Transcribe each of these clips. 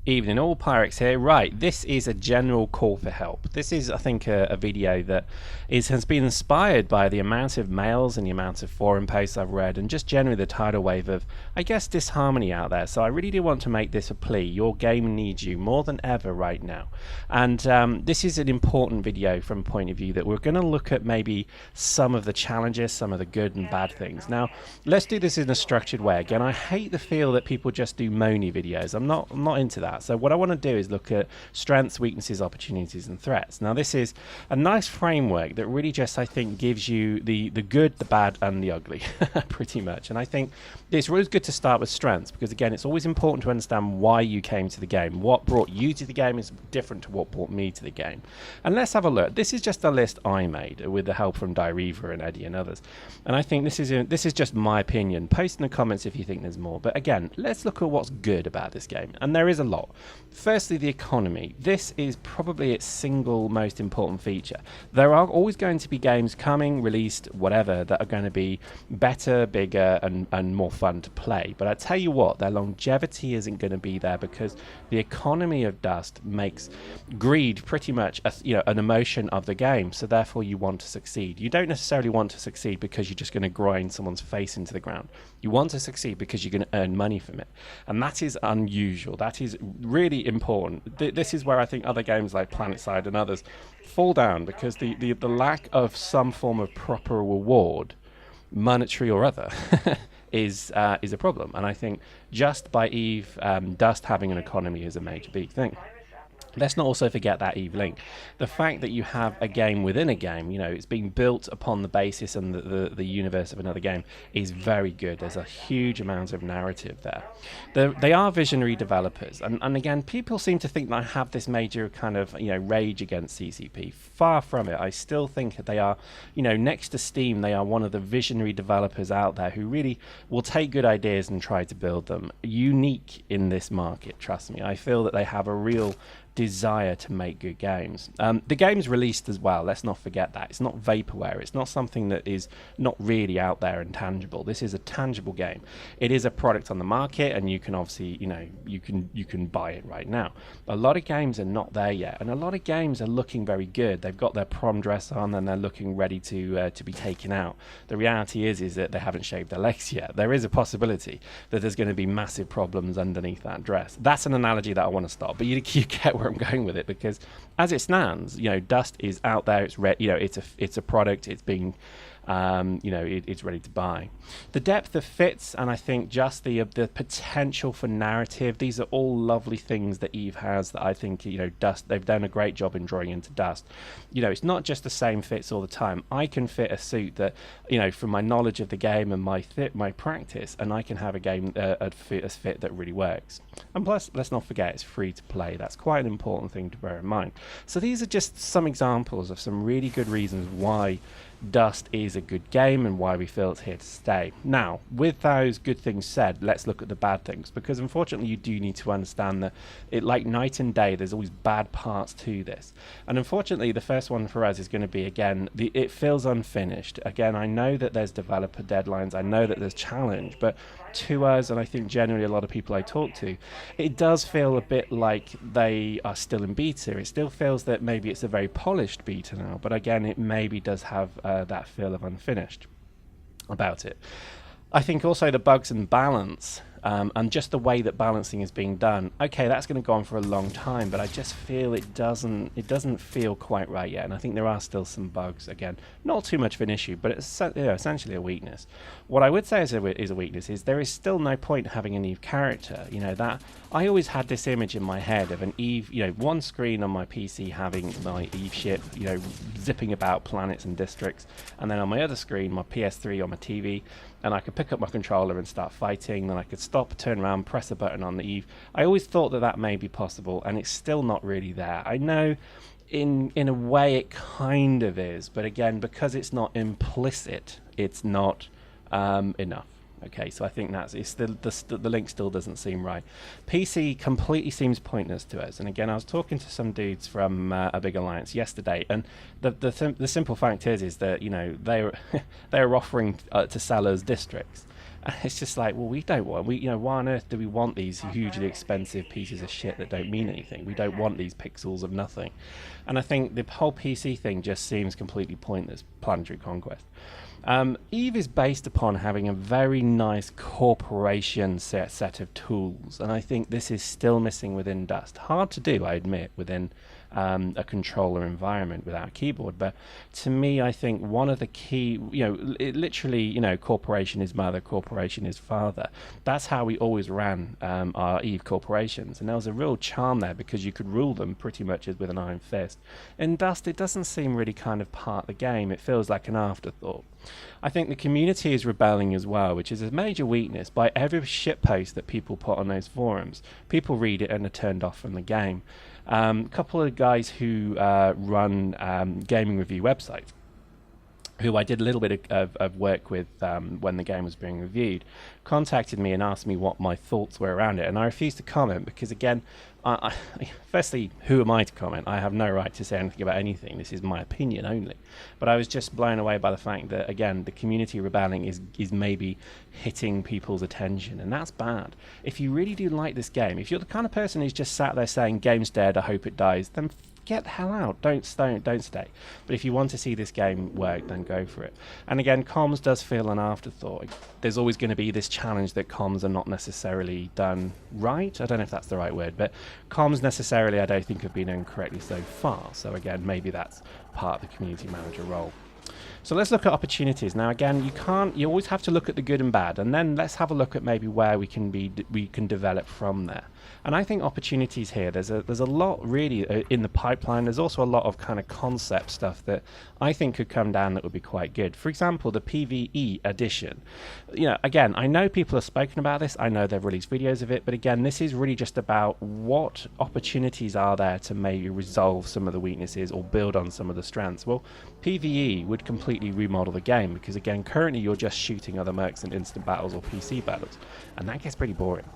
Evening all, Pyrex here. Right, this is a general call for help. This is, I think, a video that has been inspired by the amount of mails and the amount of forum posts I've read, and just generally the tidal wave of, I guess, disharmony out there. So I really do want to make this a plea. Your game needs you more than ever right now. And this is an important video from a point of view that we're going to look at maybe some of the challenges, some of the good and bad things. Now, let's do this in a structured way. Again, I hate the feel that people just do moany videos. I'm not into that. So what I want to do is look at strengths, weaknesses, opportunities and threats. Now this is a nice framework that really just, I think, gives you the good, the bad and the ugly pretty much. And I think it's really good to start with strengths, because again, it's always important to understand why you came to the game. What brought you to the game is different to what brought me to the game. And let's have a look. This is just a list I made with the help from Direva and Eddie and others. And I think this is just my opinion. Post in the comments if you think there's more. But again, let's look at what's good about this game. And there is a lot. Firstly, the economy. This is probably its single most important feature. There are always going to be games coming, released, whatever, that are going to be better, bigger and more fun to play. But I tell you what, their longevity isn't going to be there, because the economy of Dust makes greed pretty much an emotion of the game. So therefore you want to succeed. You don't necessarily want to succeed because you're just going to grind someone's face into the ground. You want to succeed because you're going to earn money from it. And that is unusual. That is really important. This is where I think other games like Planetary and others fall down, because the lack of some form of proper reward, monetary or other, is a problem. And I think just by Dust having an economy is a major big thing. Let's not also forget that Eve link. The fact that you have a game within a game, it's being built upon the basis and the universe of another game, is very good. There's a huge amount of narrative there. They are visionary developers, and again, people seem to think that I have this major kind of rage against CCP. Far from it. I still think that they are, next to Steam, they are one of the visionary developers out there who really will take good ideas and try to build them. Unique in this market, trust me. I feel that they have a real desire to make good games. The game's released as well, let's not forget that. It's not vaporware, it's not something that is not really out there and tangible. This is a tangible game. It is a product on the market, and you can obviously, you can buy it right now. A lot of games are not there yet, and a lot of games are looking very good. They've got their prom dress on and they're looking ready to be taken out. The reality is that they haven't shaved their legs yet. There is a possibility that there's going to be massive problems underneath that dress. That's an analogy that I want to stop, but you get where I'm going with it, because as it stands, Dust is out there. It's it's a product. It's being it's ready to buy. The depth of fits, and I think just the potential for narrative, these are all lovely things that Eve has that I think Dust, they've done a great job in drawing into Dust. It's not just the same fits all the time. I can fit a suit that from my knowledge of the game and my practice, and I can have a game a fit that really works. And plus, let's not forget, it's free to play. That's quite an important thing to bear in mind. So these are just some examples of some really good reasons why Dust is a good game and why we feel it's here to stay. Now, with those good things said, let's look at the bad things, because unfortunately you do need to understand that like night and day, there's always bad parts to this. And unfortunately, the first one for us is going to be, again, it feels unfinished. Again, I know that there's developer deadlines, I know that there's challenge, but to us, and I think generally a lot of people I talk to, it does feel a bit like they are still in beta. It still feels that maybe it's a very polished beta now, but again, it maybe does have that feel of unfinished about it. I think also the bugs and balance, and just the way that balancing is being done. Okay, that's going to go on for a long time, but I just feel it doesn't feel quite right yet. And I think there are still some bugs. Again, not too much of an issue, but it's essentially a weakness. What I would say is a weakness is there is still no point having an Eve character. That I always had this image in my head of an Eve, one screen on my PC having my Eve ship, zipping about planets and districts, and then on my other screen, my PS3 on my TV, and I could pick up my controller and start fighting. Then I could stop, turn around, press a button on the Eve. I always thought that may be possible, and it's still not really there. I know in a way it kind of is, but again, because it's not implicit, it's not enough. Okay, so I think the link still doesn't seem right. PC completely seems pointless to us. And again, I was talking to some dudes from a big alliance yesterday, and the simple fact is that they're offering to sell us districts. And it's just like, well, we don't want, why on earth do we want these hugely expensive pieces of shit that don't mean anything? We don't want these pixels of nothing. And I think the whole PC thing just seems completely pointless, Planetary Conquest. Eve is based upon having a very nice corporation set of tools, and I think this is still missing within Dust. Hard to do, I admit, within a controller environment without a keyboard, but to me, I think one of the key, literally, corporation is mother, corporation is father. That's how we always ran our Eve corporations, and there was a real charm there because you could rule them pretty much as with an iron fist. In Dust, it doesn't seem really kind of part of the game. It feels like an afterthought. I think the community is rebelling as well, which is a major weakness. By every shitpost that people put on those forums, people read it and are turned off from the game. A couple of guys who run gaming review websites, who I did a little bit of work with when the game was being reviewed, contacted me and asked me what my thoughts were around it, and I refused to comment because, again, firstly, who am I to comment? I have no right to say anything about anything. This is my opinion only. But I was just blown away by the fact that, again, the community rebelling is maybe hitting people's attention, and that's bad. If you really do like this game, if you're the kind of person who's just sat there saying, game's dead, I hope it dies, then get the hell out. Don't stay. But if you want to see this game work, then go for it. And again, comms does feel an afterthought. There's always going to be this challenge that comms are not necessarily done right. I don't know if that's the right word, but comms necessarily I don't think have been done correctly so far. So again, maybe that's part of the community manager role. So let's look at opportunities. Now again, you always have to look at the good and bad, and then let's have a look at maybe where we can develop from there. And I think opportunities here, there's a lot really in the pipeline. There's also a lot of kind of concept stuff that I think could come down that would be quite good. For example, the PvE edition. Again, I know people have spoken about this. I know they've released videos of it, but again, this is really just about what opportunities are there to maybe resolve some of the weaknesses or build on some of the strengths. Well, PvE would completely remodel the game because, again, currently you're just shooting other mercs in instant battles or PC battles, and that gets pretty boring.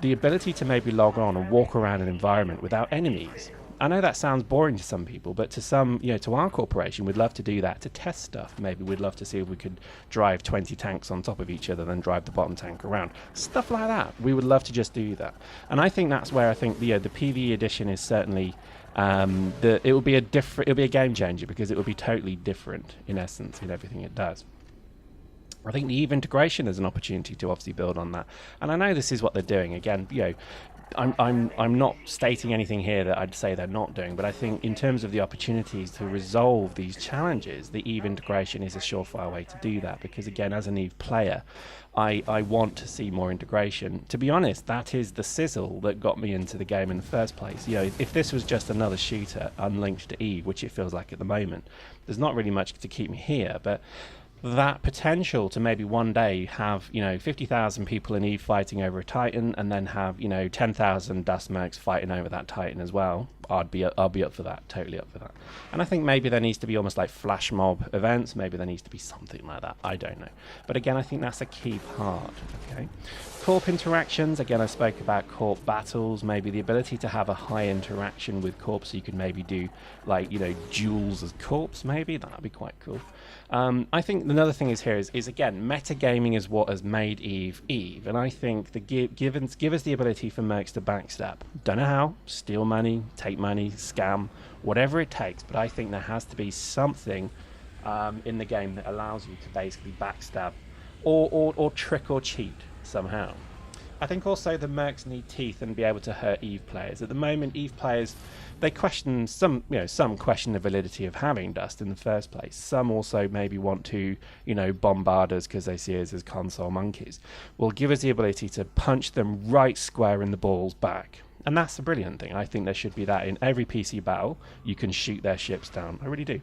The ability to maybe log on and walk around an environment without enemies. I know that sounds boring to some people, but to some, to our corporation, we'd love to do that to test stuff. Maybe we'd love to see if we could drive 20 tanks on top of each other, then drive the bottom tank around. Stuff like that. We would love to just do that. And I think that's where I think the PvE edition is certainly it will be a game changer because it will be totally different in essence in everything it does. I think the Eve integration is an opportunity to obviously build on that, and I know this is what they're doing. Again, I'm not stating anything here that I'd say they're not doing, but I think in terms of the opportunities to resolve these challenges, the Eve integration is a surefire way to do that. Because again, as an Eve player, I want to see more integration. To be honest, that is the sizzle that got me into the game in the first place. If this was just another shooter unlinked to Eve, which it feels like at the moment, there's not really much to keep me here, but that potential to maybe one day have 50,000 people in Eve fighting over a Titan, and then have 10,000 Dust mercs fighting over that Titan as well. I'll be up for that, totally up for that. And I think maybe there needs to be almost like flash mob events. Maybe there needs to be something like that. I don't know, but again, I think that's a key part. Okay, corp interactions. Again, I spoke about corp battles. Maybe the ability to have a high interaction with corps, so you could maybe do like duels as corps. Maybe that'd be quite cool. I think another thing is again, metagaming is what has made Eve, and I think give us the ability for mercs to backstab. Don't know how, steal money, take money, scam, whatever it takes, but I think there has to be something in the game that allows you to basically backstab or trick or cheat somehow. I think also the mercs need teeth and be able to hurt Eve players. At the moment, Eve players, they question some question the validity of having Dust in the first place. Some also maybe want to, bombard us because they see us as console monkeys. Well, give us the ability to punch them right square in the balls back. And that's a brilliant thing. I think there should be that in every PC battle. You can shoot their ships down. I really do.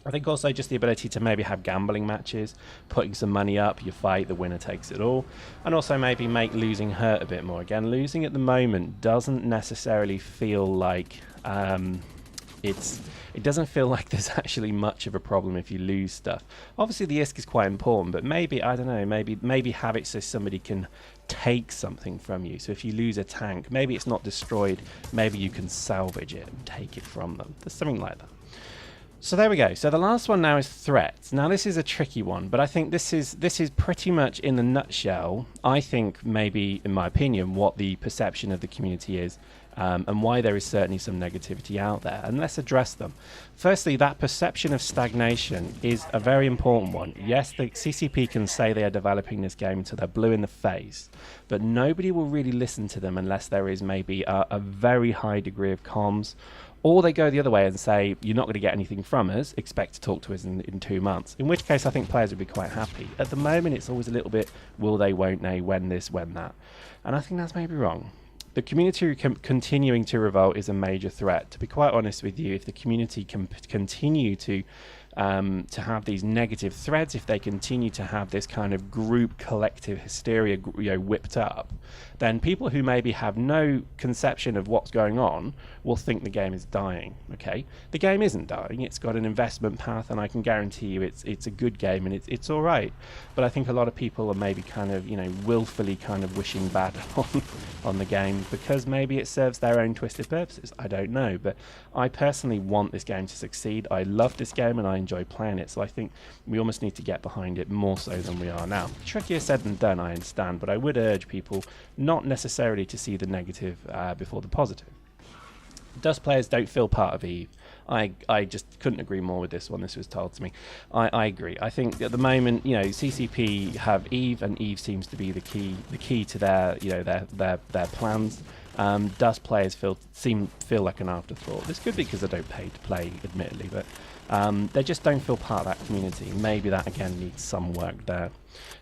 I think also just the ability to maybe have gambling matches, putting some money up, you fight, the winner takes it all, and also maybe make losing hurt a bit more. Again, losing at the moment doesn't necessarily feel like it doesn't feel like there's actually much of a problem if you lose stuff. Obviously the ISK is quite important, but maybe, I don't know, maybe have it so somebody can take something from you. So if you lose a tank, maybe it's not destroyed, maybe you can salvage it and take it from them. There's something like that. So there we go. So the last one now is threats. Now this is a tricky one, but I think this is pretty much in a nutshell, I think maybe in my opinion, what the perception of the community is, and why there is certainly some negativity out there. And let's address them. Firstly, that perception of stagnation is a very important one. Yes, the CCP can say they are developing this game until they're blue in the face, but nobody will really listen to them unless there is maybe a very high degree of comms. Or they go the other way and say, you're not going to get anything from us, expect to talk to us in 2 months. In which case, I think players would be quite happy. At the moment, it's always a little bit, will they, won't they, when this, when that. And I think that's maybe wrong. The community continuing to revolt is a major threat. To be quite honest with you, if the community can continue to have these negative threads, if they continue to have this kind of group collective hysteria, whipped up, then people who maybe have no conception of what's going on will think the game is dying. Okay, the game isn't dying. It's got an investment path, and I can guarantee you it's a good game, and it's all right. But I think a lot of people are maybe kind of willfully kind of wishing bad on the game because maybe it serves their own twisted purposes. I don't know, but I personally want this game to succeed. I love this game and I enjoy playing it, so I think we almost need to get behind it more so than we are now. Trickier said than done, I understand, but I would urge people not necessarily to see the negative before the positive. Dust players don't feel part of EVE. I just couldn't agree more with this one. This was told to me. I agree. I think at the moment, CCP have EVE, and EVE seems to be the key to their their plans. Dust players feel like an afterthought. This could be because they don't pay to play, admittedly, but they just don't feel part of that community. Maybe that again needs some work there.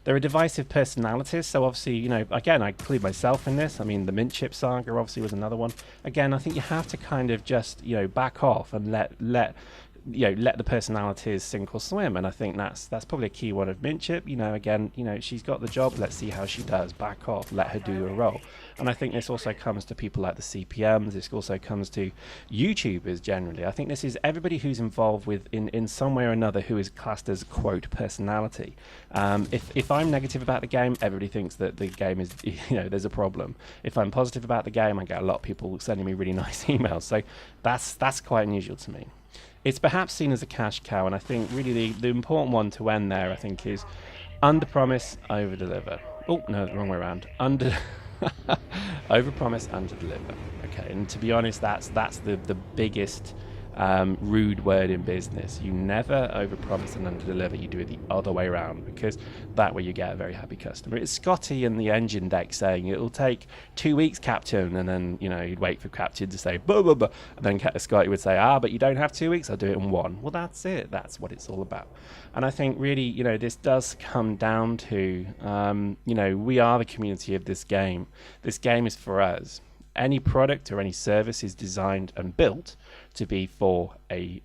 There are divisive personalities, so obviously, again, I include myself in this. I mean, the mint chip saga obviously was another one. Again, I think you have to kind of just, back off and let the personalities sink or swim, and I think that's probably a key one of mint chip. Again, she's got the job, let's see how she does. Back off, let her do her role. And I think this also comes to people like the CPMs. This also comes to YouTubers generally. I think this is everybody who's involved with in some way or another who is classed as quote personality. If I'm negative about the game, everybody thinks that the game is there's a problem. If I'm positive about the game, I get a lot of people sending me really nice emails. So that's quite unusual to me. It's perhaps seen as a cash cow, and I think really the important one to end there, I think, is under promise, over deliver. Oh no, the wrong way around. Over promise, under deliver. Okay, and to be honest, that's the biggest rude word in business. You never overpromise and underdeliver. You do it the other way around, because that way you get a very happy customer. It's Scotty in the engine deck saying it'll take 2 weeks, Captain, and then you'd wait for Captain to say blah blah blah, and then Scotty would say, but you don't have 2 weeks, I'll do it in 1. Well, that's it. That's what it's all about. And I think really this does come down to we are the community of this game. This game is for us. Any product or any service is designed and built to be for a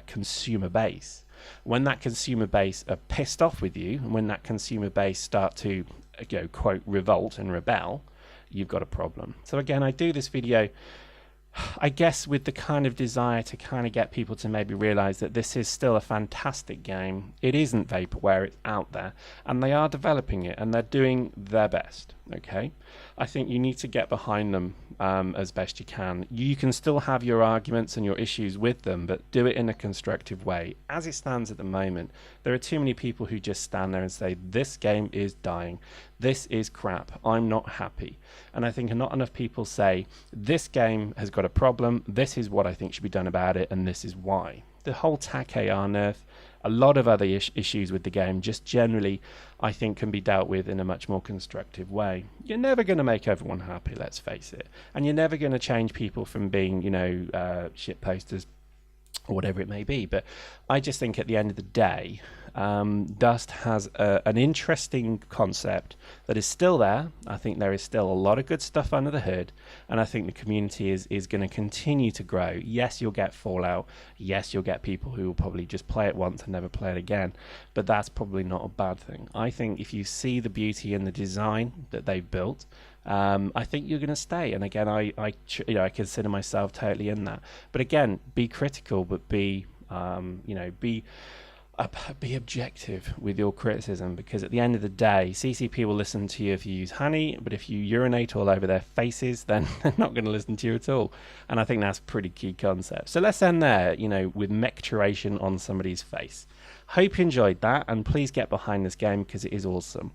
consumer base. When that consumer base are pissed off with you, and when that consumer base start to quote revolt and rebel, you've got a problem. So again, I do this video, I guess, with the kind of desire to kind of get people to maybe realize that this is still a fantastic game. It isn't vaporware, it's out there, and they are developing it, and they're doing their best. Okay, I think you need to get behind them as best you can. You can still have your arguments and your issues with them, but do it in a constructive way. As it stands at the moment, there are too many people who just stand there and say, this game is dying, this is crap, I'm not happy. And I think not enough people say, this game has got a problem, this is what I think should be done about it, and this is why. The whole TAC AR nerf, a lot of other issues with the game, just generally, I think can be dealt with in a much more constructive way. You're never going to make everyone happy, let's face it. And you're never going to change people from being, shit posters or whatever it may be. But I just think at the end of the day, Dust has an interesting concept that is still there. I think there is still a lot of good stuff under the hood, and I think the community is going to continue to grow. Yes, you'll get fallout. Yes, you'll get people who will probably just play it once and never play it again, but that's probably not a bad thing. I think if you see the beauty in the design that they've built, I think you're going to stay. And again, I consider myself totally in that. But again, be critical, but be be objective with your criticism, because at the end of the day, CCP will listen to you if you use honey, but if you urinate all over their faces, then they're not going to listen to you at all. And I think that's a pretty key concept. So let's end there, with mecturation on somebody's face. Hope you enjoyed that, and please get behind this game because it is awesome.